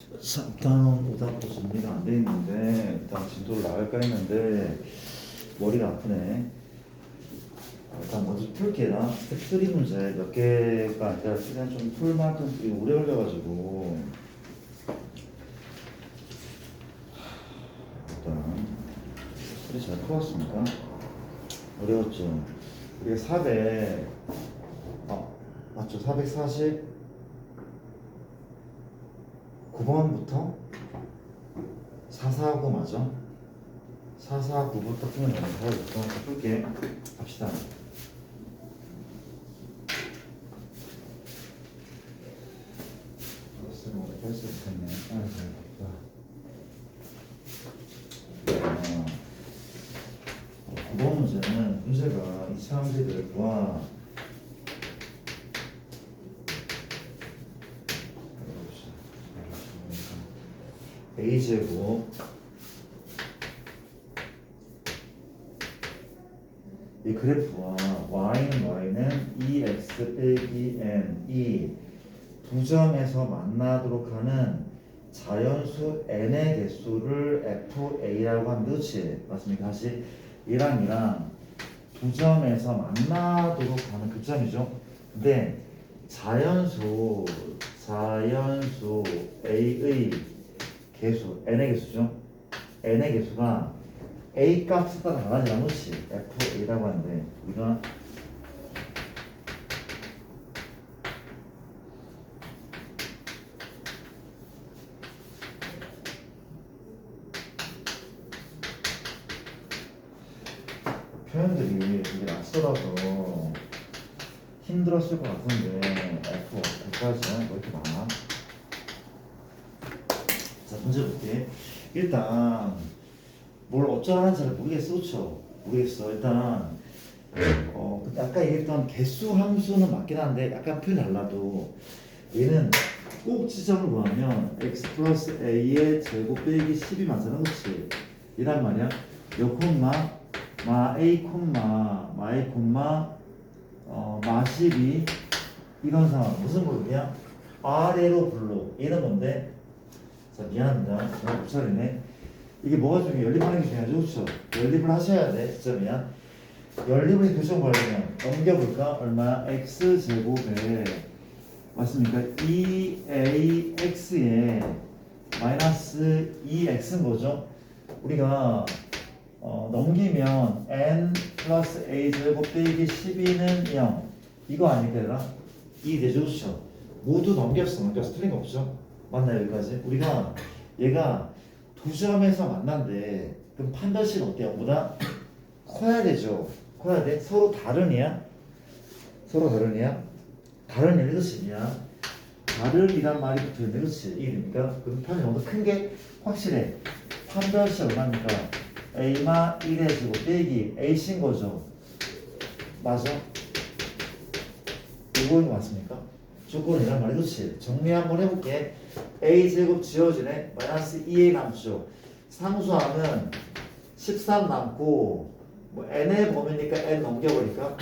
일단 오답도 준비가 안 돼 있는데 일단 진도를 나갈까 했는데 머리가 아프네. 일단 먼저 풀게. 나 스텝 3 문제 몇 개가 아니라 시간 좀 풀 만큼 이거 오래 걸려가지고 일단 풀이 잘 풀었습니까? 어려웠죠? 우리가 400 맞죠? 449번부터 449 맞아? 449부터 풀면 되는 거야. 449부터 풀게. 갑시다. 벌써 못했네. 아, 9번 문제는 문제가 이차함수들과 a제곱 이 그래프와 y는 2x 빼기 n 이 두 점에서 만나도록 하는 자연수 n의 개수를 fa라고 하면 그렇지? 맞습니까? 다시 이랑 두 점에서 만나도록 하는 그 점이죠. 근데 자연수 a의 개수 n의 개수죠. n의 개수가 a 값에 따라 달라지지 않지? fa라고 하는데 우리가 표현들이 되게 낯설어서 힘들었을 것 같은데 F 어떡하지? 왜 이렇게 많아? 자, 문제 볼게. 일단 뭘 어쩌라는 잘 모르겠어, 그쵸? 모르겠어. 일단 근데 아까 얘기했던 개수 함수는 맞긴 한데 약간 표현이 달라도 얘는 꼭 지점을 구하면 x 플러스 a의 제곱 빼기 10이 맞잖아, 그치? 이란 말이야. 요 콤마 마 a 콤마 마이 콤마 마 12 이런 상황. 무슨 그룹이야? 아래로 블록. 얘는 뭔데? 자, 미안합니다. 제가 못 차리네. 이게 뭐가 중요해? 연립하는 게 중요하죠, 그렇죠? 연립을 하셔야 돼. 시점이야. 연립을 교정 구하려면 넘겨볼까? 얼마? x 제곱에 맞습니까? 2ax에 마이너스 2x인 거죠. 우리가 넘기면 n 플러스 a 제곱 빼기 12는 0 이거 아닐까 얘들아? 이 되죠, 그렇죠? 모두 넘겼어. 틀린 거 없죠? 맞나요? 여기까지? 우리가 얘가 두 점에서 만난대. 그럼 판별식은 어때요? 보다 커야 되죠? 커야 돼? 서로 다른이야? 서로 다른이야? 다른 얘는 그것이냐? 다른이란 말이 붙어있는데 그렇지? 이게 됩니까? 그럼 편이 너무 큰 게 확실해. 판별식 얼마입니까? a마 1의 제곱 빼기 a신 거죠. 맞아? 이거는 맞습니까? 조건이란 말이 그렇지. 정리 한번 해볼게. a 제곱 지워지네. 마이너스 2a 남죠. 상수하면 13 남고 뭐 n의 범위니까 n 넘겨버리니까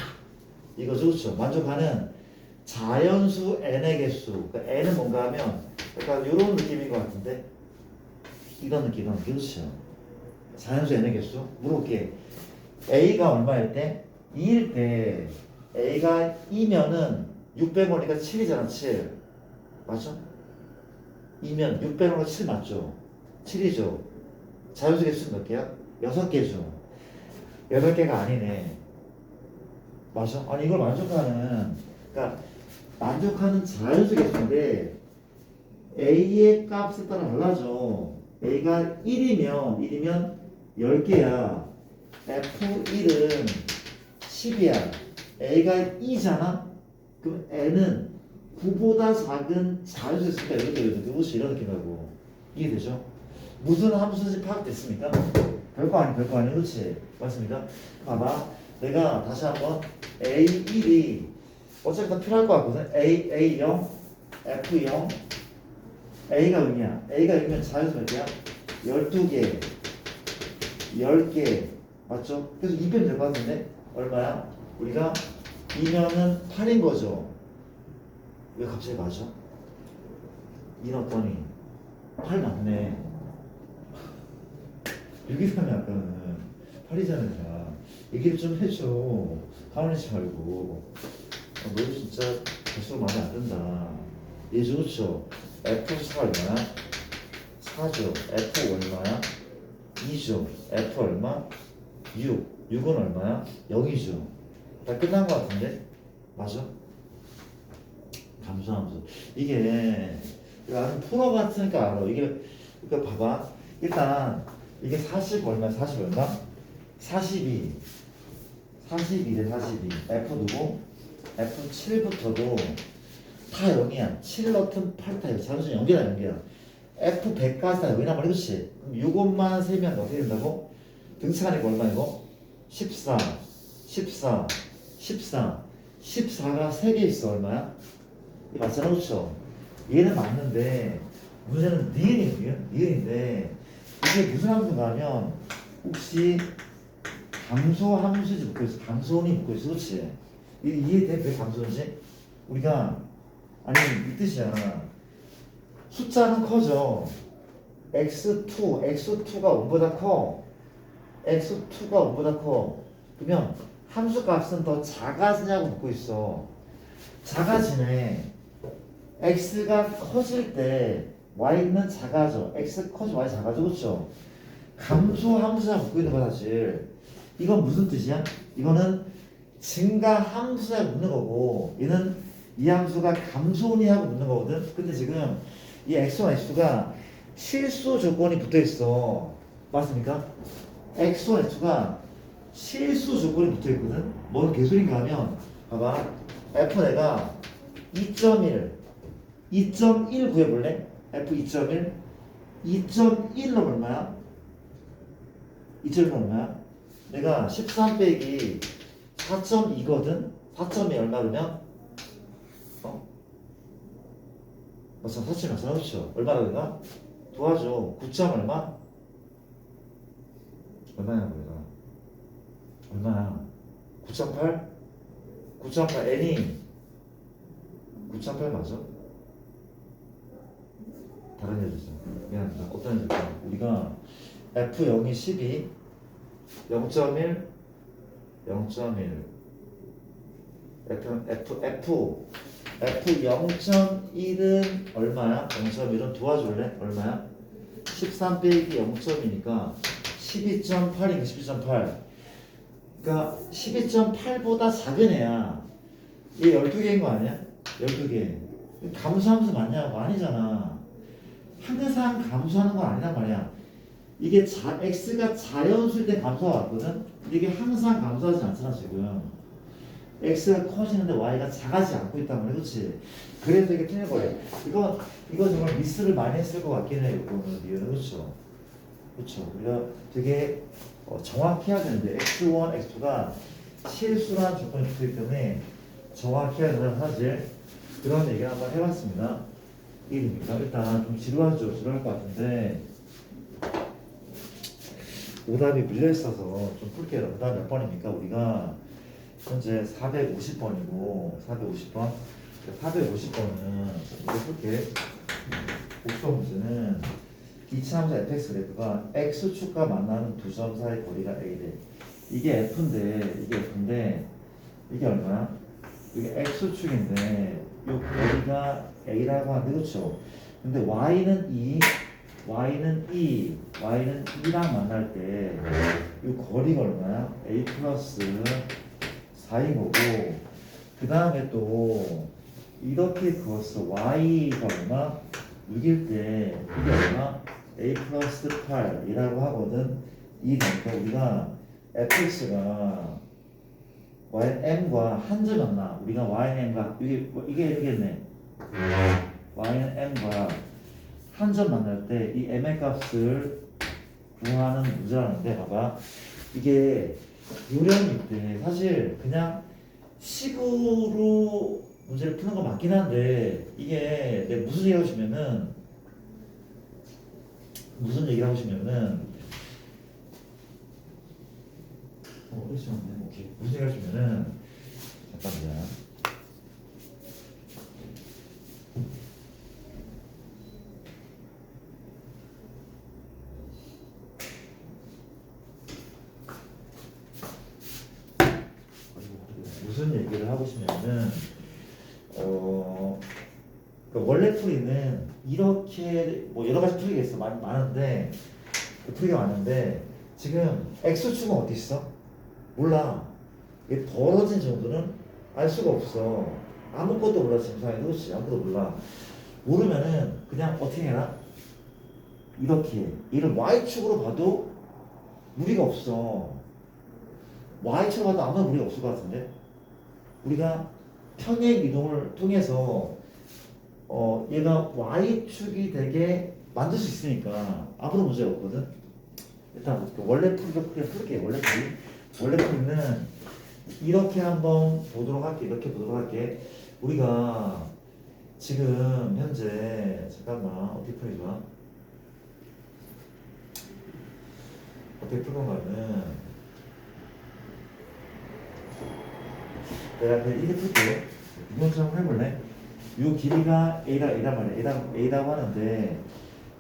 이거죠, 그렇죠? 만족하는 자연수 n의 개수. 그러니까 n은 뭔가 하면 약간 이런 느낌인 것 같은데 이런 느낌, 그렇죠? 자연수 n의 개수 물어볼게. a가 얼마일 때? 2일 때 a가 2면은 6 빼보니까 7이잖아. 7 맞죠? 2면 6 빼보니까 7 맞죠? 7이죠. 자연수 개수 몇 개야? 6개죠. 8개가 아니네. 맞아? 아니 이걸 만족하는 그러니까 만족하는 자연수 개수인데 a의 값에 따라 달라져. a가 1이면 10개야. f1은 10이야. a가 2잖아? 그럼 n은 9보다 작은 자연수 개수니까 이런 느낌이라고. 이해되죠? 무슨 함수인지 파악됐습니까? 별거 아니 그렇지? 맞습니까? 봐봐. 내가 다시 한번 A1이 어차피 다 필요할 것 같거든. A0, F0, A가 의미야. A가 의미면 자연수 몇 개야? 12개, 10개. 맞죠? 그래서 2 빼면 될 것 같은데? 얼마야? 우리가 2면은 8인 거죠. 왜 갑자기 맞아? 2 넣었더니 8 맞네. 6이라며 아까는 8이잖아. 얘기를 좀 해줘. 가만히지 말고. 너 진짜 벌써 마음에 안 든다. 얘 좋죠? F4 얼마야? 4죠. F 얼마야? 2죠. F 얼마? 6. 6은 얼마야? 0이죠. 다 끝난 것 같은데? 맞아? 감소함수. 이게 나는 프로 같으니까 알아. 이거 봐봐. 일단 이게 40 얼마? 40 얼마? 42. 42대 42. F 누구? F7부터도 다 0이야. 7 넣든 8 다 0. 자연수 연결이야 연결. F100까지 다 0이란 말이야. 그렇지? 그럼 요것만 세면 어떻게 된다고? 등차하니까 얼마이고? 14, 14, 14, 14가 3개 있어. 얼마야? 이 맞잖아. 그렇죠? 얘는 맞는데 문제는 니은인데 이게 무슨 함수가 하면 혹시 감소함수지 묶여있어. 감소원이 묶여있어. 그렇지? 이해돼? 왜 감소인지? 우리가 아니 이 뜻이야. 숫자는 커져. x2가 5보다 커. x2가 5보다 커. 그러면 함수 값은 더 작아지냐고 묻고 있어. 작아지네. x가 커질 때 y는 작아져. x 커지면 y 작아져. 그렇죠? 감소 함수냐 묻고 있는 거야 사실. 이건 무슨 뜻이야? 이거는 증가 함수냐 묻는 거고 얘는 이 함수가 감소니 하고 묻는 거거든. 근데 지금 이 x1, x2가 실수 조건이 붙어 있어. 맞습니까? x1, x2가 실수 조건이 붙어 있거든. 뭔 개소리인가 하면 봐봐. f 내가 2.1 2.1 구해볼래? f 2.1 2.1로 얼마야? 2.1은 얼마야? 내가 13 빼기 4.2거든? 4.2 얼마 그러면? 맞아, 4.2 맞아, 그렇죠? 얼마나 내가? 도와줘. 9점 얼마? 얼마야 우리가? 얼마야? 9.8? 9.8 N이 9.8 맞아? 다른 예주죠. 미안합니다. 어떤 예주일까? 우리가 F0이 12 0.1 0.1 F 0.1은 얼마야? 0.1은 도와줄래? 얼마야? 13 빼기 0.2니까 12.8인가 12.8. 그러니까 12.8보다 작은 애야. 얘 12개인 거 아니야? 12개. 감소함수 맞냐고? 아니잖아. 항상 감소하는 건 아니란 말이야. 이게 x가 자연수일 때 감소가 왔거든? 근데 이게 항상 감소하지 않잖아 지금. x가 커지는데 y가 작아지지 않고 있단 말이야. 그렇지? 그래서 이게 틀린 거예요. 이거 정말 미스를 많이 했을 것 같긴 해요. 이거는 이유는. 그렇죠? 그렇죠. 우리가 되게 정확히 해야 되는데 x1, x2가 실수라는 조건이 붙기 때문에 정확히 해야 된다는 사실 그런 얘기를 한번 해봤습니다. 이입니다. 일단 좀 지루할 것 같은데 오답이 밀려있어서 좀 풀게요. 그 다음 몇 번입니까? 우리가 현재 450번이고 450번 450번은 이렇게 풀게. 복수 문제는 이차함수 fx 그래프가 x축과 만나는 두 점 사이 거리가 a래. 이게 f인데 이게 얼마야? 이게 x축인데 이 거리가 a라고 하는데 그렇죠? 근데 y는 2 y는 2랑 만날 때 이 거리가 얼마야? a 플러스 4인 거고 그 다음에 또 이렇게 그었어. y가 얼마? 6일 때 이게 얼마? a 플러스 8이라고 하거든. 이 되니까 우리가 fx가ynm과 한 점 만나. 우리가 ynm과 이게 이러겠네. y는 m과 한 점 만날 때 이 m의 값을 구하는 문제라는데 봐봐. 이게 요령일 때 사실 그냥 식으로 문제를 푸는 거 맞긴 한데 이게 내가 무슨 얘기를 하시면은 오케이. 무슨 얘기를 하시면은 잠깐만요. 원래 풀이는 이렇게 뭐 여러 가지 풀이가 있어. 많은데 풀이가 많은데 지금 x축은 어디 있어? 몰라. 이게 벌어진 정도는 알 수가 없어. 아무것도 몰라. 지금 상황이 그렇지. 아무것도 몰라. 모르면은 그냥 어떻게 해라? 이렇게 이를 y축으로 봐도 무리가 없어. y축으로 봐도 아무 무리가 없을 것 같은데 우리가 평행 이동을 통해서 얘가 y축이 되게 만들 수 있으니까 아무런 문제가 없거든. 일단 원래 풀이로 그냥 풀게. 원래 풀이는 이렇게 한번 보도록 할게. 이렇게 보도록 할게. 우리가 지금 현재 잠깐만 어떻게 풀이 좋아? 어떻게 풀 건가는 내가 그냥 이렇게 풀게. 이건 좀 해볼래? 요 길이가 A란 말이야. A라고 하는데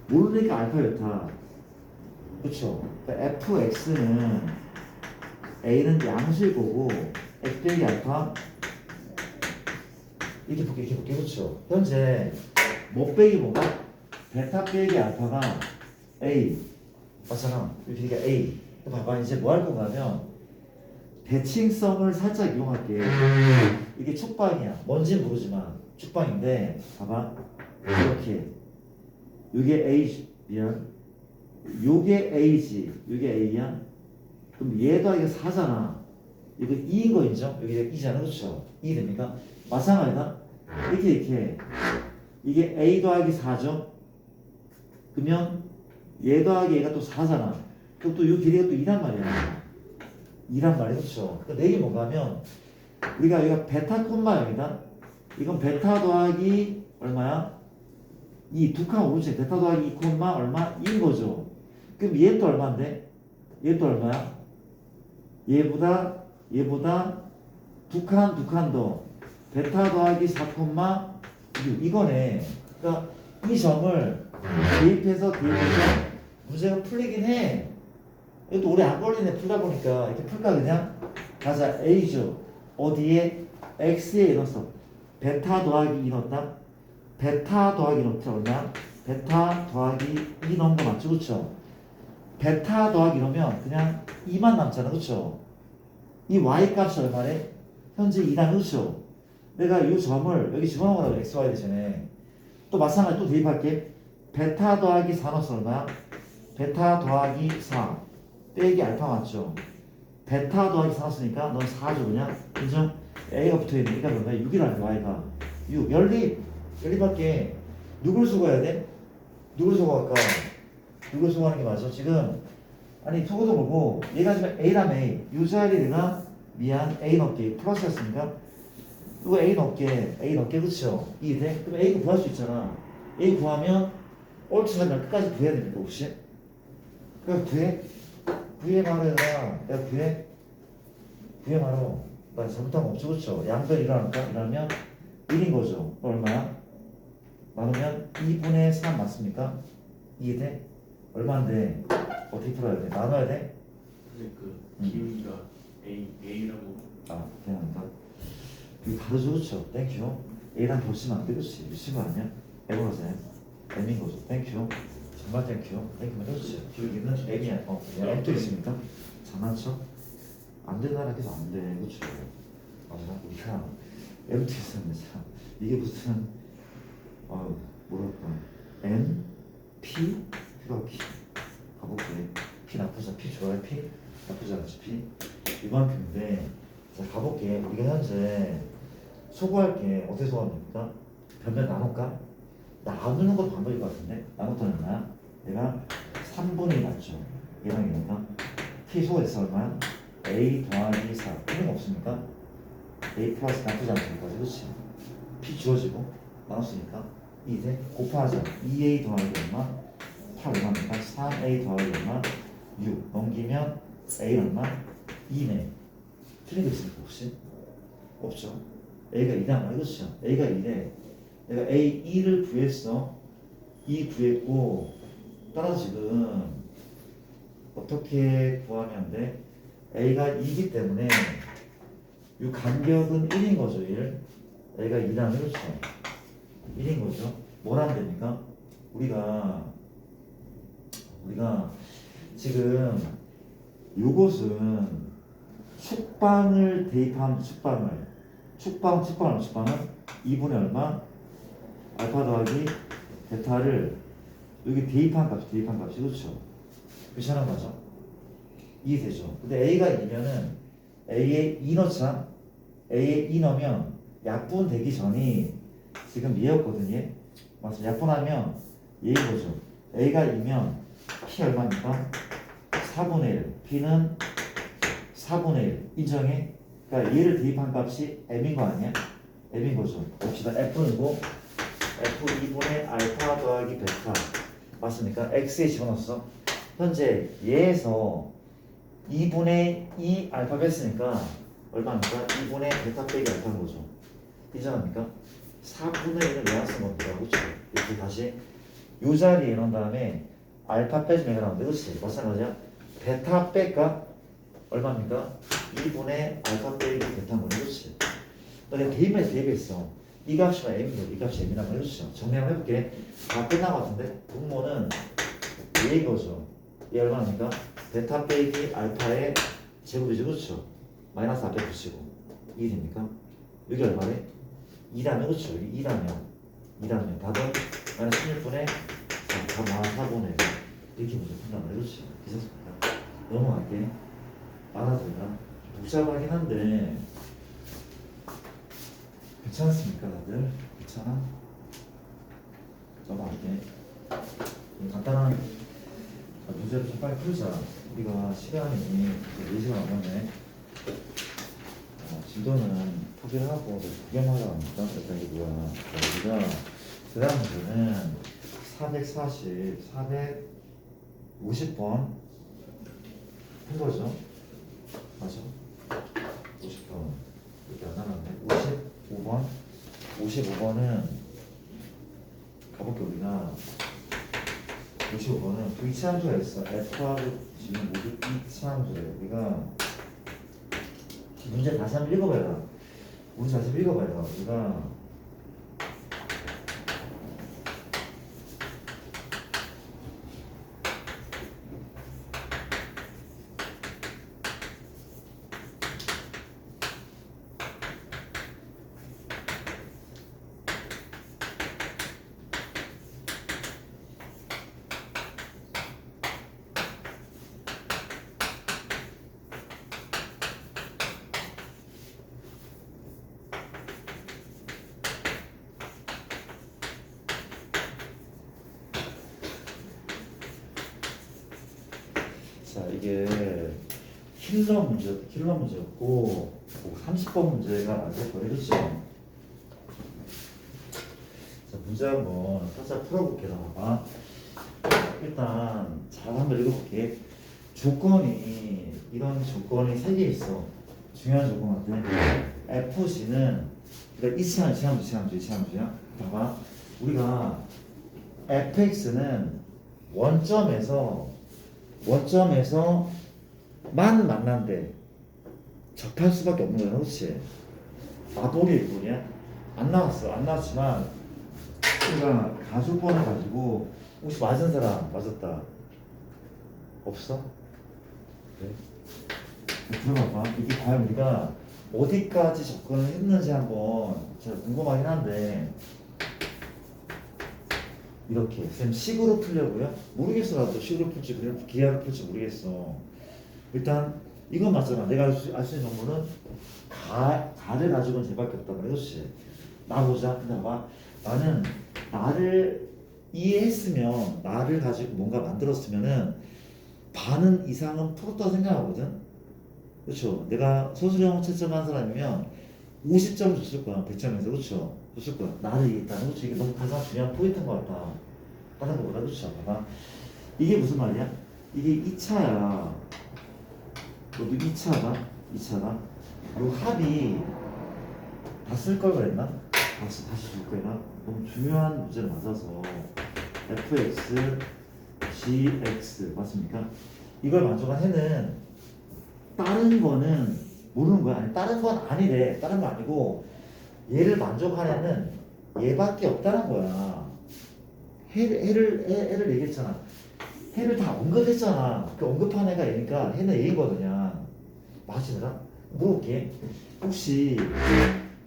모르니까 알파 베타. 그쵸? 그러니까 fx는 A는 양수일 거고 x 빼기 알파 이렇게 볼게. 그쵸? 현재 뭐 빼기 뭐가? 베타 빼기 알파가 A 맞잖아. 이 길이가 A. 봐봐 이제 뭐 할 건가 하면 대칭성을 살짝 이용할게. 이게 축방이야. 뭔지 모르지만 축방인데 봐봐 이렇게 요게 A 미안 요게 A지 요게 A야. 그럼 얘 더하기 4잖아. 이거 2인 거 인정? 여기 2잖아. 그렇죠? 2 됩니까? 마찬가지다. 이렇게 이게 A 더하기 4죠? 그러면 얘 더하기 얘가 또 4잖아. 그럼 또 이 길이가 또 2란 말이야. 2란 말이야. 그렇죠? 그러니까 내게 뭔가 하면 우리가 여기가 베타 콤마 0이다. 이건 베타 더하기 얼마야? 2. 두 칸 오른쪽 베타 더하기 2 콤마 얼마? 2인 거죠. 그럼 얘 또 얼마인데? 얘 또 얼마야? 얘보다 두 칸 더 베타 더하기 4 콤마 6 이거네. 그러니까 이 점을 대입해서 문제가 풀리긴 해. 이것도 오래 안 걸리네. 풀다 보니까 이렇게 풀까 그냥? 가자. A죠. 어디에? X에 넣었어. 베타 더하기 2 넣었다. 베타 더하기 넣었다. 얼마야? 베타 더하기 2 넣은 거 맞죠? 그쵸? 베타 더하기 넣으면 그냥 2만 남잖아. 그쵸? 이 y 값이 얼마래? 현재 2단. 그쵸? 내가 이 점을 여기 집어넣으라고 x, y 대신에 또 마찬가지 또 대입할게. 베타 더하기 4 넣었어. 얼마야? 베타 더하기 4 빼기 알파 맞죠? 베타 더하기 4 넣었으니까 넌 4죠 그냥. 그죠? A가 붙어있으니까 그러면 6이라는 y가 6. 연립할게. 누굴 수거해야 돼? 누굴 수거할까? 누굴 수거하는 게 맞아? 지금 아니 속어도 보고 얘가 지금 A라며 이 자리에 내가 미안 A 넣게 플러스였으니까 이거 A 넣게 그쵸? 이해 돼? 그럼 A 구할 수 있잖아. A 구하면 옳지만 끝까지 구해야 됩니까 혹시? 그럼 구해 말해라. 내가 구해 말어. 나 잘못한 거 없죠 그쵸? 양변 일어날까? 이러면 1인 거죠. 얼마야? 나누면 2분의 3 맞습니까? 이해돼? 얼마인데 어떻게 풀어야 돼? 나눠야 돼? 근데 그 길이가 A라고 그냥 한다. 이거 다르죠, 그렇죠? 땡큐. A랑 겹치면 안 돼, 그렇지? 미친 거 아니야? M으로서 M인 거죠. 땡큐. 정말 땡큐. 그렇지. 여기는 M이야. M도 있으니까 장난쳐? 안 된다는 게 안 돼, 그렇죠? 맞아. 우리가 M도 있었는데 참 이게 무슨 뭐랄까 N P P가 P 가볼게. P 나쁘지 않아. P 좋아해. P 나쁘지 않지. P 이만큼인데 자 가볼게. 우리가 현재 소거할게. 어떻게 소거합니까? 변면 나눌까? 나누는 것도 방법일 것 같은데 나눴더니 얼마야? 내가 3분의 2 맞죠? 얘랑 얘가 P 소거했어 얼마야? A 더하기 4 필요가 없습니까? A 플러스 나쁘지 않습니까? 그렇지? P 주어지고 나눴으니까 2대 곱하자 2A 더하기 얼마? 8 얼마입니까? 3A 더하기 얼마? 6 넘기면 A 얼마? 2네. 틀린 거 있습니까 혹시? 없죠. A가 2다 말이야. 그렇죠? A가 2래. 내가 A 2를 구했어. 2 구했고 따라서 지금 어떻게 구하면 돼? A가 2이기 때문에 이 간격은 1인 거죠. 1. A가 2라는 그렇죠. 1인 거죠. 뭘 하면 됩니까? 우리가 지금 요것은 축방을 대입하면 축방은 2분의 얼마? 알파 더하기 베타를 여기 대입한 값이 그렇죠? 그렇게 하는 거죠. 이해되죠? 근데 A가 2면은 A에 2 넣자. A에 2 넣으면 약분 되기 전이 지금 얘였거든요. 맞습니다. 약분하면 얘인 거죠. A가 2면 P 얼마입니까? 4분의 1. P는 4분의 1. 인정해? 그러니까 얘를 대입한 값이 M인 거 아니야? M인 거죠. 봅시다. F이고 F2분의 알파 더하기 베타. 맞습니까? X에 집어넣었어. 현재 얘에서 2분의 2 알파 뺐으니까 얼마입니까? 2분의 베타 빼기 알파인 거죠. 이해합니까? 4분의 1을 왜 안 쓴 겁니까? 그렇죠? 이렇게 다시 이 자리에 넣은 다음에 알파 빼주면 이거 나오는데 그렇지? 마찬가지야. 베타 뺄까? 얼마입니까? 2분의 알파 빼기 베타인 거네. 그렇지? 내가 대입해서 대입했어. 이 값이면 M이고 이 값이 M이란 말이죠 정리 한번 해볼게. 다 끝난 것 같은데? 분모는 얘 이거죠. 얘 얼마입니까? 베타 빼기 알파의 제곱이죠. 그렇죠? 마이너스 앞에 붙이고 1입니까? 여기 얼마래? 2라면 그렇죠? 2라면 답은 마이너스 16분의 4분의 1 이렇게 문제 푼단 말이에요. 그렇죠? 괜찮습니까? 넘어갈게. 알아들나? 복잡하긴 한데 괜찮습니까 다들? 괜찮아? 넘어갈게. 간단한 문제를 좀 빨리 풀자. 우리가 시간이 4시간 남았네. 진도는 포기를 하고 구경하러 갑니까? 그랬더니 이게 뭐야? 우리가 그 다음 문제는 450번 한 거죠? 맞아? 50번 이렇게 안 나갔네. 55번은 가볼게. 우리가 55번은 그 이차함수가 있어. F하고 지금 모두 이차함수예요. 우리가 문제 다시 한번 읽어봐라. 우리가 자 이게 킬러 문제였고 30번 문제가 맞을 거예요. 그렇죠? 자 문제 한번 살짝 풀어볼게. 봐봐. 일단 잘 한번 읽어볼게. 이런 조건이 3개 있어. 중요한 조건 같아. FC는 그러니까 이차함수야. 봐봐. 우리가 fx는 원점에서만 만난대. 접할 수밖에 없는 거야. 그렇지? 마돌이 뿐이야? 안 나왔지만 우리가 가족번호 가지고 혹시 맞은 사람 맞았다 없어? 그래? 들어봐봐. 이게 과연 우리가 어디까지 접근을 했는지 한번 제가 궁금하긴 한데 이렇게 쌤 식으로 풀려고요? 모르겠어. 나도 식으로 풀지 기하로 풀지 모르겠어. 일단 이건 맞잖아. 내가 알 수 있는 정보는 가를 가지고는 쟤밖에 없단 말이야. 그렇지? 나 보자. 근데 봐봐. 나는 나를 이해했으면 나를 가지고 뭔가 만들었으면은 반은 이상은 풀었다고 생각하거든. 그렇죠? 내가 소수령 채점한 사람이면 50점 줬을 거야. 100점에서. 그렇죠? 줬을 거야. 나를 이해했다는. 그렇죠? 이게 너무 가장 중요한 포인트인 것 같다. 다른 거보다. 그렇죠? 봐봐. 이게 무슨 말이야? 이게 2차야. 너도 2차다. 요 합이 다 쓸 걸 그랬나? 다시 줄 거야. 너무 중요한 문제를 맞아서 fx, gx 맞습니까? 이걸 만족한 해는 다른 거는 모르는 거야. 아니 다른 건 아니래. 다른 거 아니고 얘를 만족한 애는 얘밖에 없다는 거야. 해를 얘기했잖아. 해를 다 언급했잖아. 그 언급한 애가 얘니까 해는 얘거든요. 맞으더라? 물어볼게. 혹시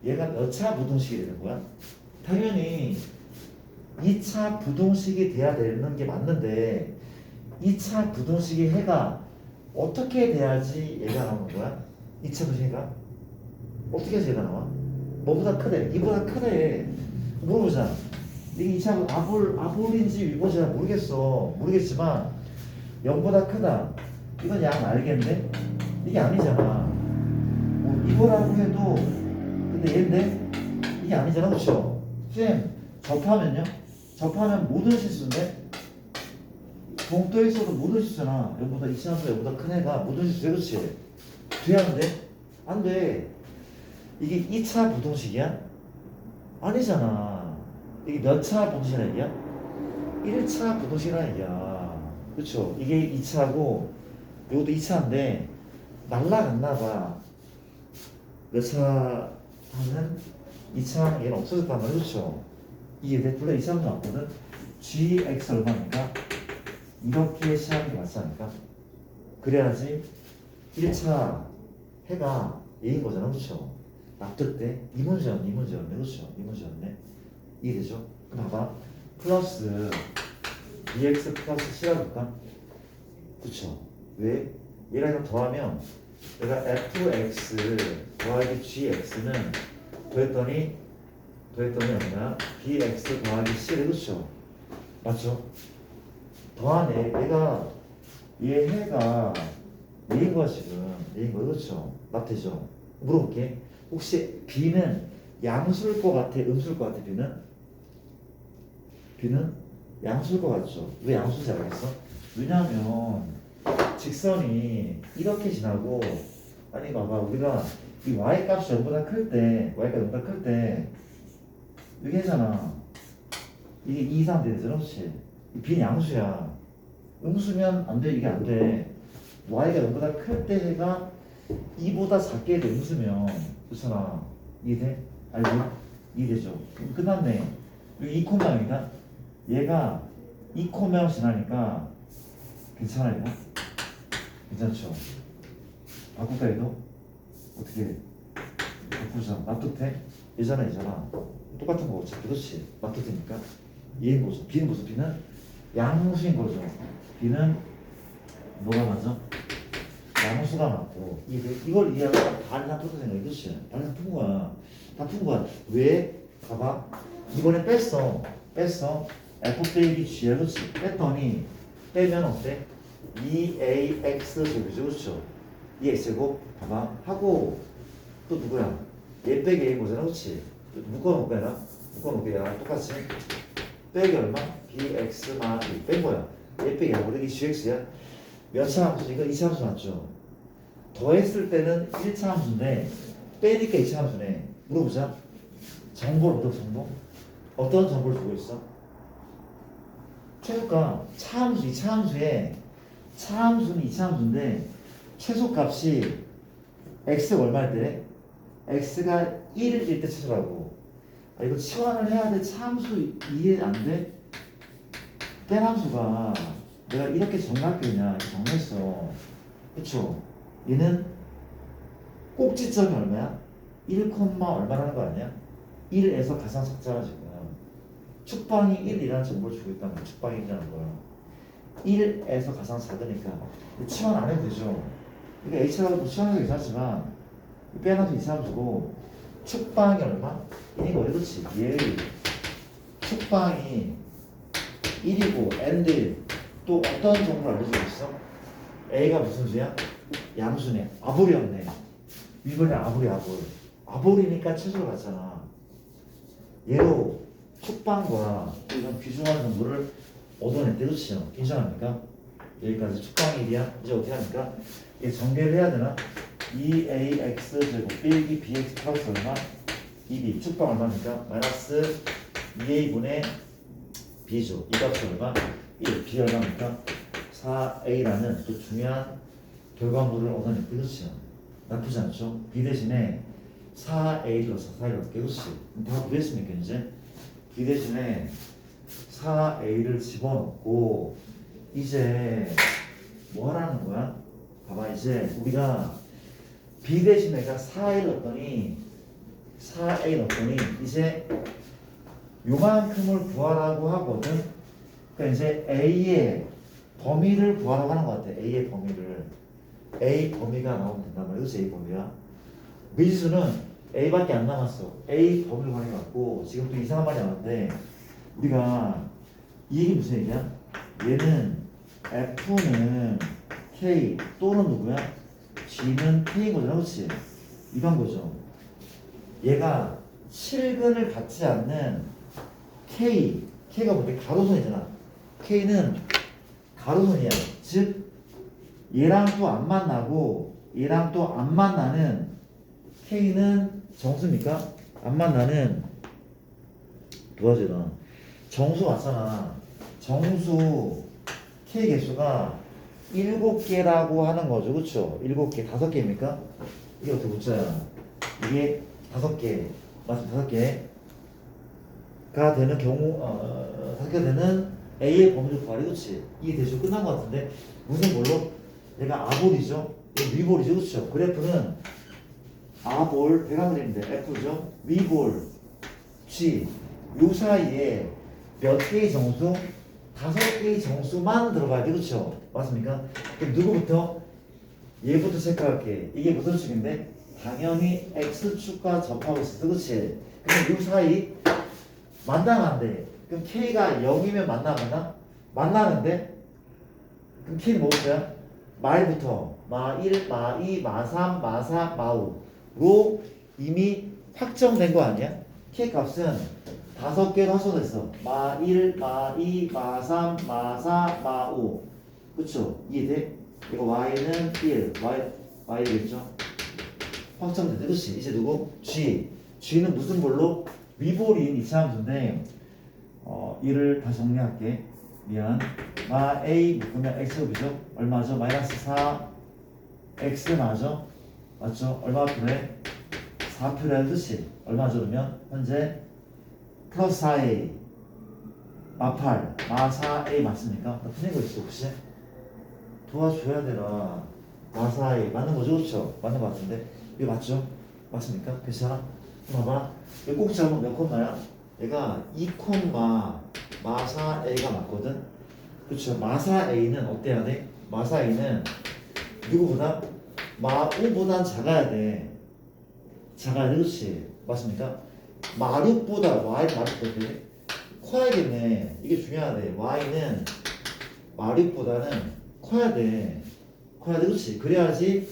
얘가 몇 차 부동식이 되는 거야? 당연히 2차 부동식이 돼야 되는 게 맞는데 2차 부동식의 해가 어떻게 돼야지 얘가 나오는 거야? 2차 부동식이가? 어떻게 해서 얘가 나와? 뭐보다 크대? 이보다 크대. 물어보자. 이게 2차 아볼인지 위본인지 잘 모르겠지만 0보다 크다. 이건 양 알겠는데? 이게 아니잖아. 뭐 이거라고 해도 근데 얘인데 이게 아니잖아, 그렇죠? 쌤 접하면요? 접하면 모든 실수인데 봉도에서도 모든 실수잖아. 0보다 이차함수가 0보다 큰 애가 모든 실수 그렇지? 돼야 하는데 안 돼. 이게 2차 부동식이야? 아니잖아. 이게 몇 차 부동식이라는 얘기야? 1차 부동식이라는 얘기야. 그렇죠? 이게 2차고 이것도 2차인데 날라갔나 봐. 몇 차 하면 2차 얘는 없어졌단 말이야. 그렇죠? 이게 내 원래 2차는 나왔거든. gx 얼마니까? 이렇게 시작이 맞지 않을까? 그래야지 1차 해가 얘인 거잖아. 그렇죠? 납득돼? 이 문제였네. 그렇죠? 이 문제였네. 이해되죠? 그럼 봐봐. 플러스 bx 플러스 c라 볼까? 그쵸? 왜? 얘랑 이거 더하면 내가 fx 더하기 gx는 더했더니 얼마야? bx 더하기 c래. 그쵸? 맞죠? 더하네. 얘 해가 얘인 거야 지금. 얘인 거 그렇죠? 맞대죠? 물어볼게. 혹시 b는 양수일 것 같아? 음수일 것 같아? b는 양수일 것 같죠? 왜 양수인지 알겠어? 왜냐하면 직선이 이렇게 지나고 아니 봐봐 우리가 이 y 값이 0보다 클 때 y가 0보다 클 때 이렇게 하잖아. 이게 2 이상 되잖아. 그렇지? 이 b는 양수야. 음수면 안 돼. 이게 안 돼. y가 0보다 클 때 해가 2보다 작게 돼. 음수면 그렇잖아. 이해돼? 알지? 이해되죠? 그럼 끝났네. 여기 2콤마입니다. 얘가 2콤마 지나니까 괜찮아 이거? 괜찮죠? 바꿀까 해도? 어떻게 바꾸자. 납득돼? 얘잖아. 똑같은 거 어차피. 그렇지? 납득되니까 얘인 거죠. b는 무슨 b는 양수인 거죠. b는 뭐가 맞아? 양수가 맞고 이걸 이해하면 다 푼다 생각해. 그렇지? 다 푼 거야. 다 푼 거야. 왜? 봐봐. 이번에 뺐어. f 빼기 g야. 그렇지? 뺐더니 빼면 어때? 2ax 제곱이죠. 그렇죠? 2x 제곱 봐봐. 하고 또 누구야? 얘 빼기 a인 거잖아. 그렇지? 묶어놓을까 얘나? 묶어놓을게 얘랑 똑같이 빼기 얼마? bx 마 2 뺀 거야. 얘 빼기 하고 이게 gx야. 몇 차 함수지? 이거 2차 함수 맞죠? 더했을 때는 1차 함수인데 빼니까 2차 함수네. 물어보자. 정보를 어떤 정보를 주고 있어? 최소값 차함수 2차 함수에 차함수는 2차 함수인데 최소값이 x가 얼마일 때래? x가 1일 때 최소라고. 아, 이거 치환을 해야 돼. 차함수 이해 안 돼? 뺀 함수가 내가 이렇게 정리할게냐 정리했어. 그쵸? 얘는 꼭지점이 얼마야? 1, 얼마라는 거 아니야? 1에서 가상 작자가 지금 축방이 1이라는 정보를 주고 있다는 거야. 축방이 1이라는 거야. 1에서 가상 작으니까 치환 안 해도 되죠. 그러니까 H라고 치환해도 괜찮지만 빼놔서 이상함 주고 축방이 얼마? 1인 거야. 그렇지? 얘의 축방이 1이고 N도 1. 또 어떤 정보를 알려주고 있어? A가 무슨 수야? 양수네. 아볼이었네. 이번에 아볼이니까 최소로 갔잖아. 얘로 축방과 이런 귀중한 정보를 얻어냈대. 그렇죠? 괜찮습니까? 여기까지 축방이 1이야. 이제 어떻게 합니까? 얘 전개를 해야 되나? 2ax 제곱 빼기 bx 플러스 얼마? 2b 축방 얼마입니까? 마이너스 2a분의 b죠. 이 값이 얼마? 1. b 얼마입니까? 4a라는 또 중요한 결과물을 얻어냈대. 그렇죠? 나쁘지 않죠? b 대신에 4a 넣어서 4a 넣을게. 그렇지? 다 구했습니까 이제? B 대신에 4A를 집어넣고 이제 뭐 하라는 거야? 봐봐 이제 우리가 B 대신에 내가 4A 넣었더니 이제 요만큼을 구하라고 하거든. 그러니까 이제 A의 범위를 구하라고 하는 것 같아. A의 범위를. A 범위가 나오면 된단 말이야. 그치? A 범위야. 미지수는 A밖에 안 남았어. A 범위를 구하는 지금 또 이상한 말이 나왔는데 우리가 이 얘기 무슨 얘기야? 얘는 F는 K 또는 누구야? G는 K인 거잖아. 그치? 이런 거죠. 얘가 실근을 갖지 않는 K가 뭐게 가로선이잖아. K는 가로선이야. 즉 얘랑 또 안 만나고 얘랑 또 안 만나는 K는 정수입니까? 안 만나는 도와줘라. 정수 왔잖아. 정수 K 개수가 7개라고 하는 거죠. 그쵸? 7개, 5개입니까? 이게 어떻게 붙자야? 이게 5개, 맞습니다. 5개가 되는 경우, 5개가 되는 A의 범위를 구하래. 그치? 이게 대충 끝난 것 같은데, 무슨 뭘로? 얘가 아볼이죠? 위볼이죠? 그쵸? 그래프는 아볼, 배가 그리는데 F죠? 위볼, G. 요 사이에 몇 개의 정수? 5개의 정수만 들어가야 돼. 그쵸? 맞습니까? 그럼 누구부터? 얘부터 체크할게. 이게 무슨 축인데? 당연히 X축과 접하고 있어. 그치? 근데 요 사이 만나면 안 돼. 그럼 K가 0이면 만나거나? 만나는데? 그럼 K는 뭐부터야? 마일부터 마1, 마2, 마3, 마4, 마5로 이미 확정된 거 아니야? K 값은 5개로 확정됐어. 마1, 마2, 마3, 마4, 마5. 그쵸? 이해돼? 이거 Y는 1, Y겠죠? 확정됐네. 그치? 이제 누구? G. G는 무슨 볼로? 위볼인 이차함수인데 이를 다시 정리할게. 미안. 마 A 묶으면 X급이죠? 얼마죠? 마이너스 4 X 맞죠? 맞죠? 얼마 필요해? 4 필요해. 그치? 얼마죠? 그러면 현재 플러스 4A 마 8, 마 4A 맞습니까? 나 틀린 거 있어 혹시? 도와줘야 되나? 마 4A 맞는 거죠? 그렇죠? 맞는 거 같은데 이거 맞죠? 맞습니까? 괜찮아? 봐봐 이거 꼭 잡으면 몇 콤마야? 얘가 2콤마 마 4A가 맞거든? 그렇죠? 마 4A는 어때야 돼? 마 4A는 누구보다? 마 5보단 작아야 돼. 작아야 돼. 그렇지? 맞습니까? 마 6보다 Y 마르보다 커야겠네. 이게 중요하대. Y는 마 6보다는 커야 돼. 커야 돼. 그렇지? 그래야지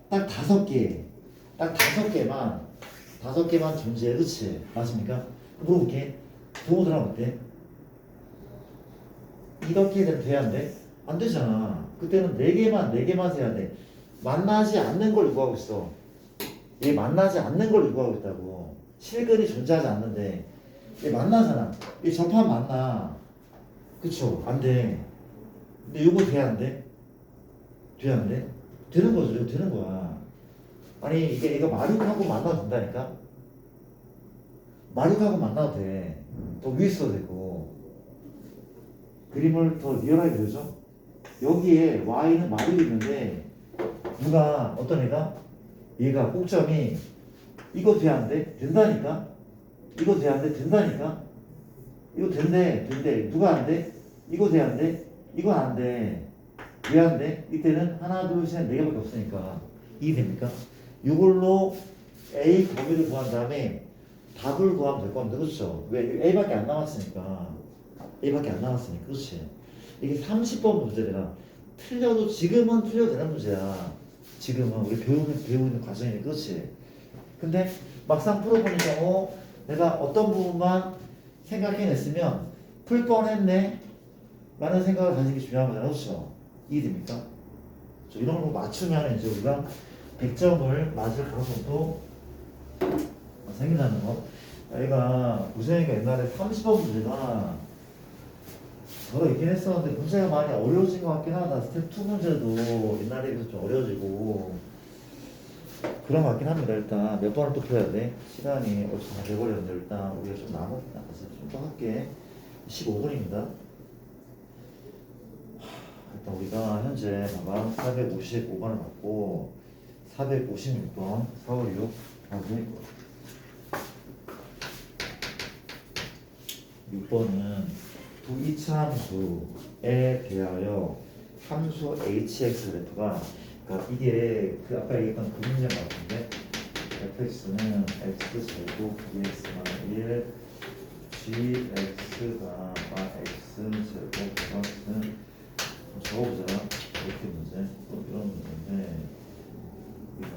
딱 5개. 딱 5개만 존재해. 그렇지? 맞습니까? 물어볼게. 부모 들어가면 어때? 이렇게 되면 돼야 안 돼? 안 되잖아. 그때는 4개만 세야 돼. 만나지 않는 걸 요구하고 있어. 얘 만나지 않는 걸 요구하고 있다고. 실근이 존재하지 않는데 얘 만나잖아. 얘 접하면 만나. 그쵸? 안 돼. 근데 요거 돼야 안 돼? 돼야 안 돼? 되는 거죠. 이거 되는 거야. 아니 이게 얘가 마륙하고 만나도 된다니까? 마륙하고 만나도 돼. 더 위에 써도 되고. 그림을 더 리얼하게 그려줘. 여기에 Y는 마륙이 있는데 누가 어떤 애가 얘가 꼭점이 이거 돼야 안 돼? 된다니까? 이거 돼야 안 돼? 된다니까? 이거 된대. 누가 안 돼? 이거 돼야 안 돼? 이건 안 돼. 왜 안 돼? 이때는 하나, 둘, 셋, 4개밖에 없으니까. 이해됩니까? 이걸로 A 범위를 구한 다음에 답을 구하면 될 겁니다. 그렇죠? 왜? A밖에 안 남았으니까. 그렇지? 이게 30번 문제라 틀려도 지금은 틀려도 되는 문제야. 지금은 우리 배우는 과정이니까. 그렇지? 근데 막상 풀어보는 경우 내가 어떤 부분만 생각해냈으면 풀 뻔했네 라는 생각을 가지는 게 중요한 거잖아. 그렇죠? 이해됩니까? 이런 걸 맞추면 이제 우리가 100점을 맞을 가능성도 생긴다는 거. 얘가 우선이가 옛날에 30번 문제가 저도 있긴 했었는데 문제가 많이 어려워진 것 같긴 하다. 스텝 2 문제도 옛날에 비해서 좀 어려워지고 그런 것 같긴 합니다. 일단 몇 번을 또 펴야 돼. 시간이 어디서 다 돼버렸는데 일단 우리가 좀 남았다. 좀 더 할게. 15분입니다. 일단 우리가 현재 봐봐 455번을 받고 456번 456 하지 6번은 두 이차함수에 대하여 함수 hx 그래프가 그러니까 이게 그 아까 얘기했던 그 문제 같은데 fx는 x 제곱 dx만 1 gx가 x 제곱 플러스 적어보자. 이렇게 문제 또 이런 문제인데 우리가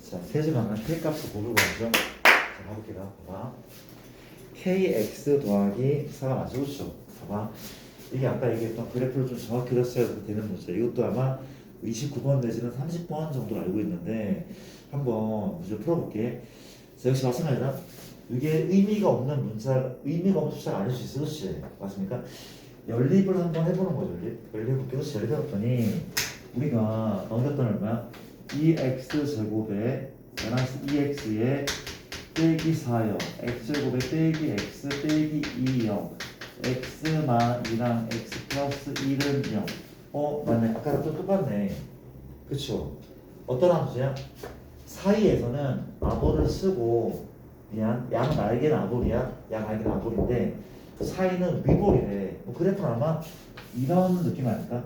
자, 세제만한 K값을 고르고 하죠. 자, 가볼게요. 봐봐. KX 더하기 4가 맞죠? 그렇죠? 봐봐. 이게 아까 얘기했던 그래프를 좀 정확히 그렸어야 되는 문제. 이것도 아마 29번 내지는 30번 정도 알고 있는데 한번 문제 풀어볼게. 자, 역시 마찬가지다. 이게 의미가 없는 문자, 의미가 없는 숫자가 아닐 수 있어. 그렇지? 맞습니까? 연립을 한번 해보는 거죠. 연립해볼게. 그렇지? 연립해봤더니 우리가 넘겼던 얼마야? 2x 제곱에 마이너스 2x에 빼기 4요. x제곱에 빼기 x 빼기 2요. x만 2랑 x 플러스 1은 0. 맞네. 아까랑 또 똑같네. 그쵸? 어떤 함수야? 사이에서는 아볼을 쓰고 양 날개는 아볼이야. 양 날개는 아볼인데 사이는 위볼이래. 뭐 그래프는 아마 이런 느낌 아닐까?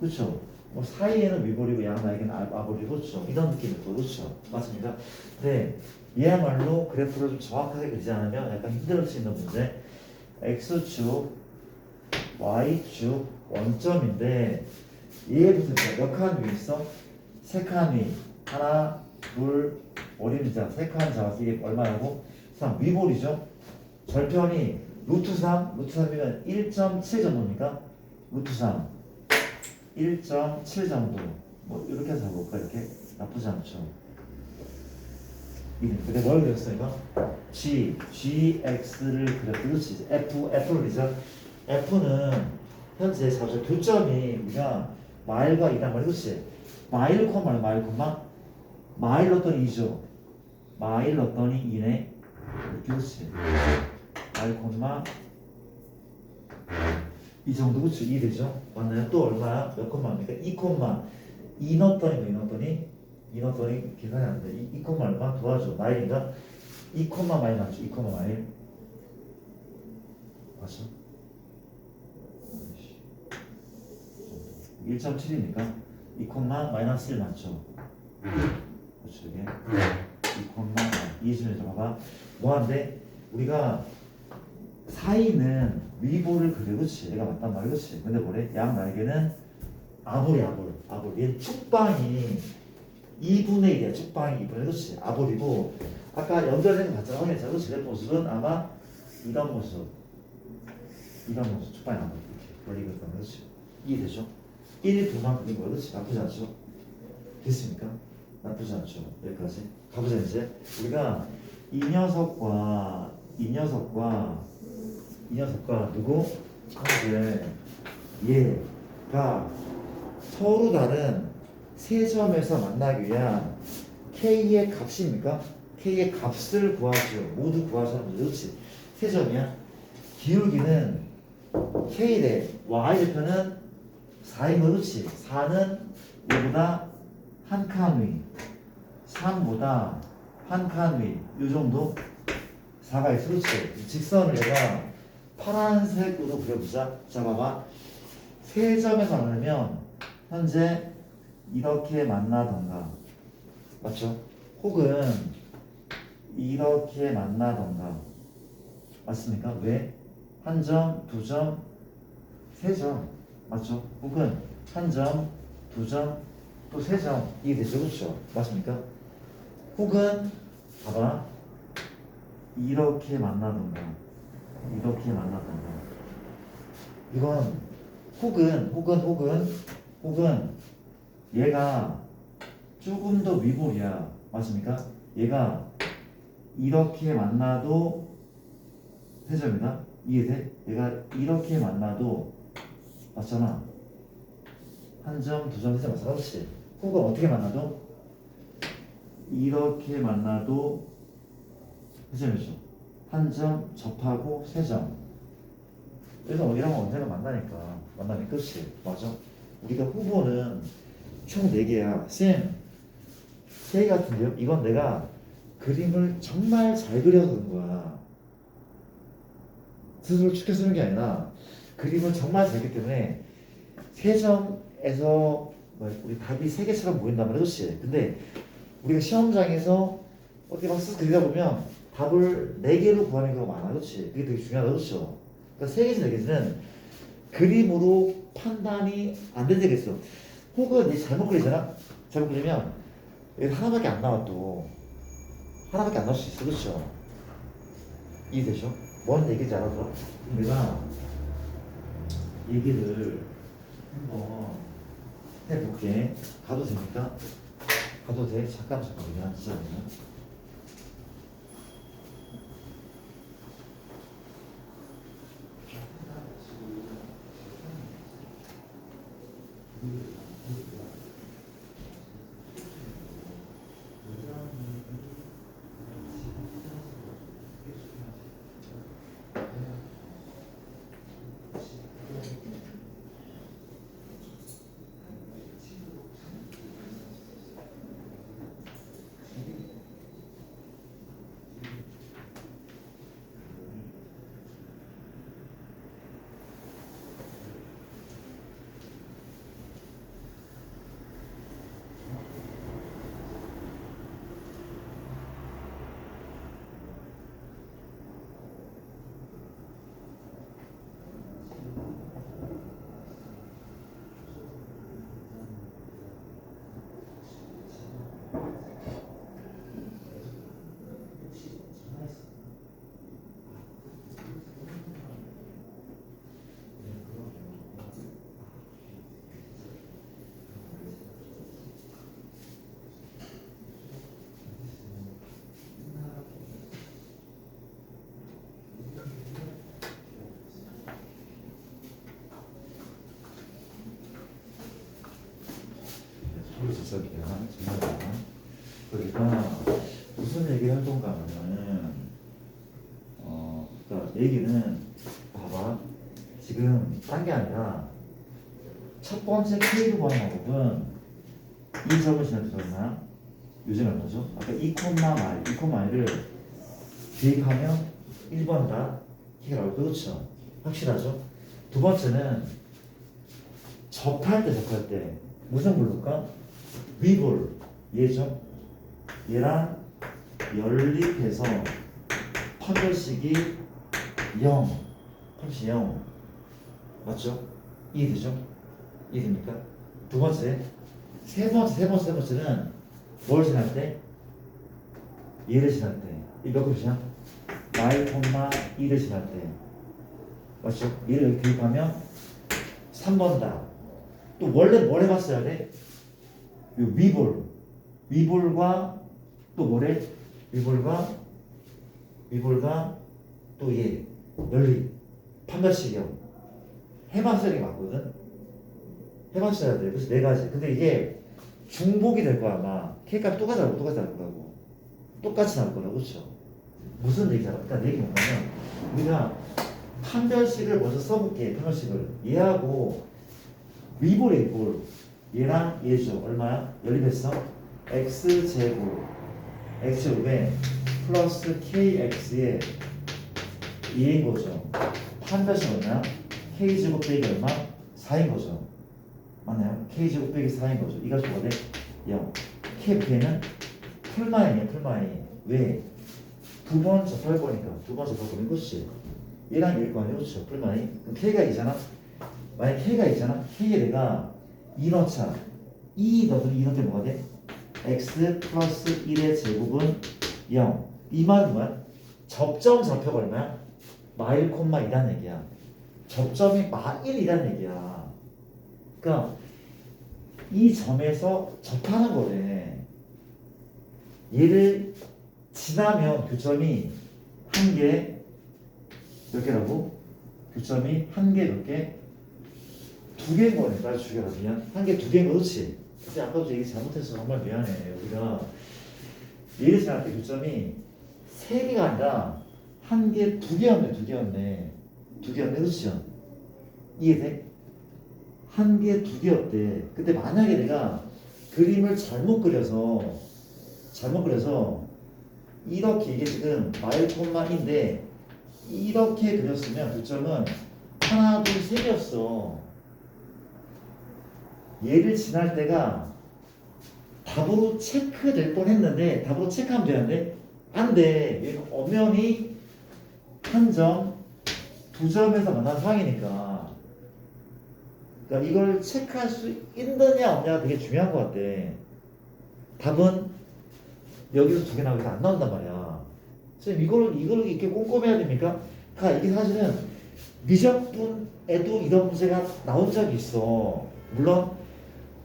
그쵸? 뭐 사이에는 위볼이고 양 날개는 아볼이고 그렇죠? 이런 느낌일 거고 그렇죠? 맞습니까? 근데 얘야말로 그래프를 좀 정확하게 그리지 않으면 약간 힘들 수 있는 문제. x축, y축, 원점인데 얘부터 몇 칸 위 있어? 세 칸 위. 하나, 둘, 어림자. 세 칸 잡아서 이게 얼마라고? 3. 위볼이죠? 절편이 루트 3, 루트 3이면 1.7 정도니까 루트 3. 1.7 정도 뭐 이렇게 해서 볼까 이렇게 나쁘지 않죠. 근데 뭘 그렸어 이거? gx를 그렸어. 그렇지. f를 그리자. f는 현재 잡죠. 교점이 우리가 마일과 이란 말이 그렇지. 마일 콤마 마일 넣었더니 2죠. 마일 넣었더니 2네. 그렇지. 마일 콤마 이 정도 그쵸? 2 되죠? 맞나요? 또 얼마야? 몇 콤마입니까? 2 콤마 2 넣었더니 뭐2 넣었더니 계산이 안 돼. 2 콤마 얼마? 도와줘. 마일인가? 2 콤마 마일 맞죠? 2 콤마 마일 맞죠? 1.7이니까 2 콤마 마이너스 1 맞죠? 그렇죠 이게 2 콤마 2를 봐봐 뭐한데 우리가 사이는 위볼을 그려. 그렇지. 얘가 맞단 말이야. 그렇지. 근데 뭐래? 양 날개는 아볼. 얘 축방이 2분의 1이야. 축방이 2분의 1. 그렇지. 아볼이고 아까 연결된 거 봤잖아. 확인했잖아. 그렇지. 내 모습은 아마 이런 모습 축방이 아볼 이렇게 벌리거든. 그렇지. 이해되죠? 1, 2만 그린 거야. 그렇지. 나쁘지 않죠? 됐습니까? 나쁘지 않죠. 여기까지 가보자. 이제 우리가 이 녀석과 누구? 현재 얘가 서로 다른 세 점에서 만나기 위한 k의 값입니까? k의 값을 구하죠. 모두 구하자는 거지. 그렇지. 세 점이야. 기울기는 k의 y좌표는 4인 거 그렇지. 4는 얘보다 한 칸 위, 3보다 한 칸 위, 요 정도 4가 있어. 그렇지. 직선을 얘가 파란색으로 그려보자. 자, 봐봐. 세 점에서 만나면 현재 이렇게 만나던가, 맞죠? 혹은 이렇게 만나던가, 맞습니까? 왜? 한 점, 두 점, 세 점, 맞죠? 혹은 한 점, 두 점, 또 세 점, 이게 되죠, 그렇죠? 맞습니까? 혹은 봐봐, 이렇게 만나던가. 이건 혹은 얘가 조금 더 위볼이야. 맞습니까? 얘가 이렇게 만나도 세점이다. 이해돼? 얘가 이렇게 만나도 맞잖아. 한 점, 두 점, 세점 맞잖아. 그렇지? 혹은 어떻게 만나도 이렇게 만나도 세점이죠. 한 점 접하고 세 점. 그래서 어디랑 언제나 만나니까. 그렇지? 맞아. 우리가 후보는 총 4개야. 쌤, 3개 같은데요? 이건 내가 그림을 정말 잘 그려서 그런 거야. 스스로 추켜 쓰는 게 아니라 그림을 정말 잘 그렸기 때문에 3점에서 우리 답이 3개처럼 보인단 말이야. 그렇지? 근데 우리가 시험장에서 어떻게 막 쓱 그리다 보면 답을 4개로 구하는 경우가 많아. 그렇지? 그게 되게 중요하다. 그렇죠? 그러니까 3개에서 4개는 그림으로 판단이 안 된 적이 있어. 혹은 이 잘못 그리잖아? 잘못 그리면 여기 하나밖에 안 나와 또. 하나밖에 안 나올 수 있어. 그렇죠? 이해되죠? 뭔 얘기인지 알아서 내가 얘기를 한번 해볼게. 가도 됩니까? 가도 돼? 잠깐 그냥 진짜 그냥. 소리 지석이야. 정말. 그러니까 무슨 얘기를 할 건가 하면은 그러니까 얘기는 봐봐. 지금 딴 게 아니라 첫 번째 K로 구하는 방법은 이 점을 지나서 얼마야? 요즘 얼마죠? 아까 2,1을 대입하면 1번 다 K가 나오고 그렇죠? 확실하죠? 두 번째는 접할 때 무슨 부를까? 위볼 얘죠? 얘랑 연립해서 판별식이 0 판별식 0 맞죠? 이해되죠? 이해됩니까? 두 번째 세 번째는 뭘 지날 때? 얘를 지날 때 이 몇 그릇이야? y,2를 지날 때 맞죠? 얘를 여기 대입하면 3번 다 또 원래 뭘 해봤어야 돼? 요 위볼과 또 뭐래? 위볼과 또 얘 연립 판별식이요. 해봤어야 게 맞거든. 해봤어야 돼. 그래서 4가지. 근데 이게 중복이 될 거야 아마. K값 똑같이 나올 거라고. 똑같이 나올 거라고. 그렇죠? 무슨 얘기잖아. 그러니까 얘기 뭐냐면 우리가 판별식을 먼저 써볼게. 판별식을 얘하고 위볼에 위볼 얘랑 얘죠. 얼마야? 연립했어? x제곱에 플러스 kx에 2인 거죠. 판별식 얼마야? k제곱 빼기 얼마? 4인 거죠. 맞나요? k제곱 빼기 4인 거죠. 이가 뭐가 돼? 0. k는 풀마이야 풀마이. 왜? 두 번 접할 거니까. 두 번 접할 거니까. 그렇지? 얘랑 얘일 거 아니야. 그렇죠? 풀마이. 그럼 k가 2잖아. 만약 k가 있잖아. k에 내가 2 넣자. 2 넣으면 2 넣으면 뭐가 돼? x 플러스 1의 제곱은 0. 이 말은 뭐야? 접점 좌표가 얼마야? 마1,2라는 얘기야. 접점이 마1이라는 얘기야. 그러니까 이 점에서 접하는 거래. 얘를 지나면 교점이 한 개, 몇 개라고? 교점이 한 개, 몇 개? 두 개인 거네. 빨리 죽여라. 미안. 한 개, 두 개인 거, 그렇지? 근데 아까부터 얘기 잘못해서 정말 미안해. 우리가 얘를 지날 때 교점이 세 개가 아니라 한 개, 두 개였네. 두 개였네. 두 개였네. 그렇죠? 이해돼? 한 개, 두 개였대. 근데 만약에 내가 그림을 잘못 그려서 이렇게 이게 지금 마일 콤마인데 이렇게 그렸으면 교점은 하나, 둘, 세 개였어. 얘를 지날 때가 답으로 체크될 뻔했는데 답으로 체크하면 되는데 안 돼. 얘는 엄연히 한 점, 두 점에서 만난 상황이니까. 그러니까 이걸 체크할 수 있느냐 없냐가 되게 중요한 것 같아. 답은 여기서 두 개 나오니까 안 나온단 말이야. 선생님 이걸 이렇게 꼼꼼해야 됩니까? 그러니까 이게 사실은 미적분에도 이런 문제가 나온 적이 있어. 물론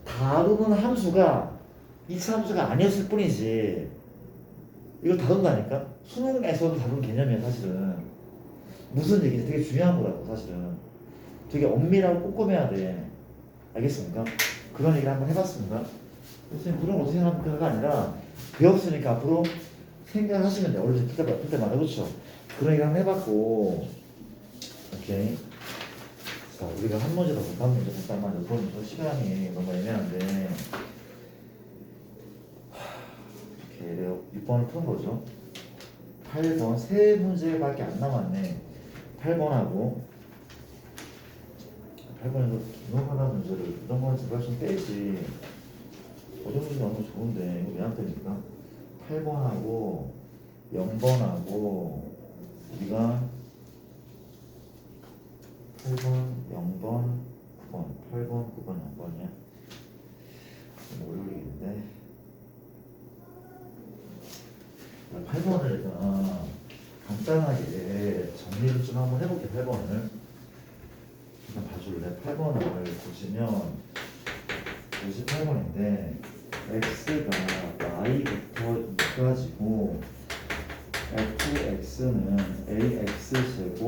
다루는 함수가 이차 함수가 아니었을 뿐이지. 이걸 다룬다니까? 수능에서도 다룬 개념이야 사실은. 무슨 얘기인지 되게 중요한 거라고 사실은. 되게 엄밀하고 꼼꼼해야 돼. 알겠습니까? 그런 얘기를 한번 해봤습니다. 선생님 그런 거 어떻게 생각합니까가 아니라 배웠으니까 앞으로 생각하시면 돼. 어렸을 때만 그렇죠? 그런 얘기를 한번 해봤고 오케이. 자 우리가 한 문제 더 못한 문제 잠깐만요. 그럼 시간이 너무 애매한데 오케이 내가 6번을 푼 거죠. 8번 세 문제밖에 안 남았네. 8번하고 8번 이거 기억하다 문제를 이런 거는 제발 좀 빼지. 어려운 문제 너무 좋은데 이거 왜 안 빼니까 8번하고 0번하고 우리가 8번, 0번, 9번 8번, 9번, 0번이야 월요일인데 8번을 일단 간단하게 정리를 좀 한번 해볼게. 8번을 일단 봐줄래? 8번을 보시면 58번인데 x가 y부터 2까지고 fx는 ax제곱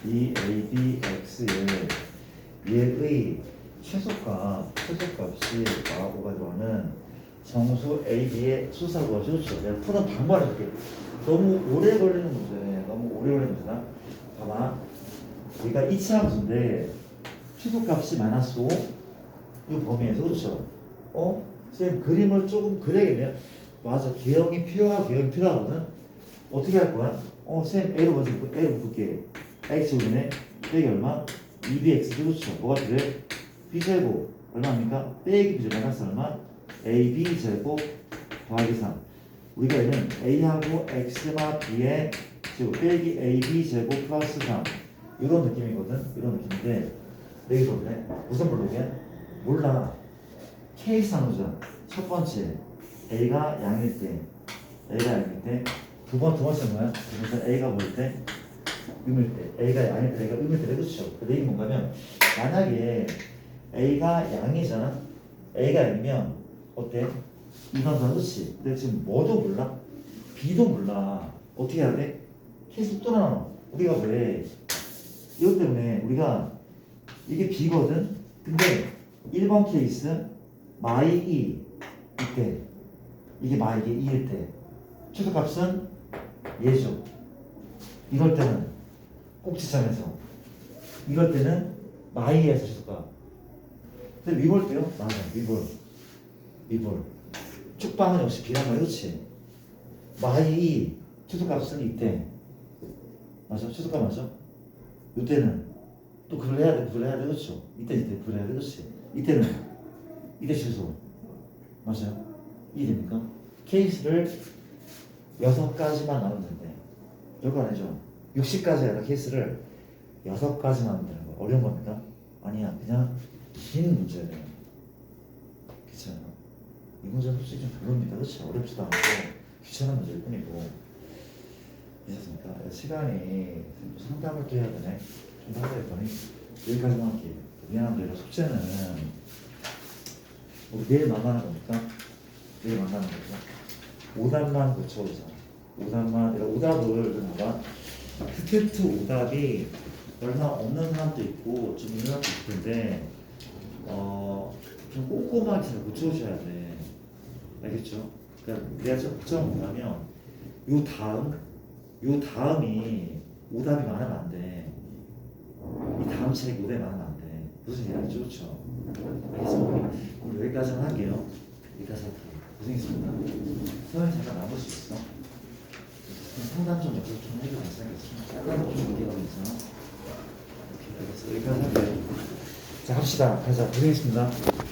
2abx에 얘의 최소값이 나오고 가져오는 정수 ab의 수사 구하시. 그렇죠? 내가 푸는 방법을 해줄게. 너무 오래 걸리는 문제네. 너무 오래 걸리는 문제다. 봐봐. 얘가 이차 함수인데 최소값이 마이너스 5 이 범위에서. 그렇죠? 선생님 그림을 조금 그려야겠네요. 맞아. 개형이 필요하거든. 어떻게 할 거야? 선생님 A로 먼저 A로 볼게. X 분의 빼기 얼마? 2bx. 그렇죠? 뭐가 필요해? b제곱 얼마입니까? 빼기 b제곱 마이너스 얼마? ab제곱 더하기 3. 우리가 얘는 a하고 x마 b의 제곱 빼기 ab제곱 플러스 3 이런 느낌이거든. 이런 느낌인데 내가 볼래? 무슨 블록이야? 몰라. 케이스 나누자. 첫 번째 a가 양일 때 두 번째는 뭐야? 두 번째 a가 뭐일 때? 음일 때. a가 양일 때, a가 음일 때. 그렇죠? 그 얘기 뭔가면 만약에 a가 양이잖아. a가 양이면 어때? 이건 다 그렇지. 근데 지금 뭐도 몰라? b도 몰라. 어떻게 해야 돼? 케이스 또 나눠. 우리가 왜 이것 때문에 우리가 이게 b거든. 근데 1번 케이스 마이 2 이때 이게 마이 2일 때 최소값은 얘죠. 이럴 때는 꼭지점에서 이럴 때는 마이에서 최소값. 근데 위볼 때요? 맞아. 위볼 축방은 역시 b란 말이야. 그렇지? 마이 2 최소값은 이때 맞아? 최소값 맞아? 이때는 또 그걸 해야 돼. 그렇죠? 이때 그걸 해야 돼. 그렇지? 이때 최소 맞아요? 이해됩니까? 케이스를 6가지만 나누면 된대. 별거 아니죠? 60가지 아니라 케이스를 6가지만 나누면 되는 거야. 어려운 겁니까? 아니야. 그냥 긴 문제네. 귀찮아요. 이 문제는 솔직히 좀 별로입니다. 그렇지? 어렵지도 않고 귀찮은 문제일 뿐이고. 괜찮습니까? 시간이 상담을 또 해야 되네. 좀 하자 했더니 여기까지만 할게요. 미안한데 숙제는 우리 내일 만나는 겁니까? 내일 만나는 거죠. 오답만 고쳐보자. 오답만, 오답을 좀 봐봐. 스테트 오답이 얼마 없는 사람도 있고 좀 있는 사람도 있을 텐데 좀 꼼꼼하게 잘 고쳐주셔야 돼. 알겠죠? 그러니까 내가 좀 걱정은 뭐냐면 요 다음이 오답이 많으면 안 돼. 이 다음 책이 오답이 많으면 안 돼. 무슨 얘기 알죠? 그렇죠? 알겠습니다. 오늘 여기까지만 할게요. 여기까지 할게요. 고생했습니다. 서영이 잠깐 남을 수 있어? 상담 좀 여기서 좀 해도 괜찮겠어? 약간 좀 문제가 있잖아. 오케이, 알겠어. 여기까지 할게요. 자, 합시다. 가자. 고생했습니다.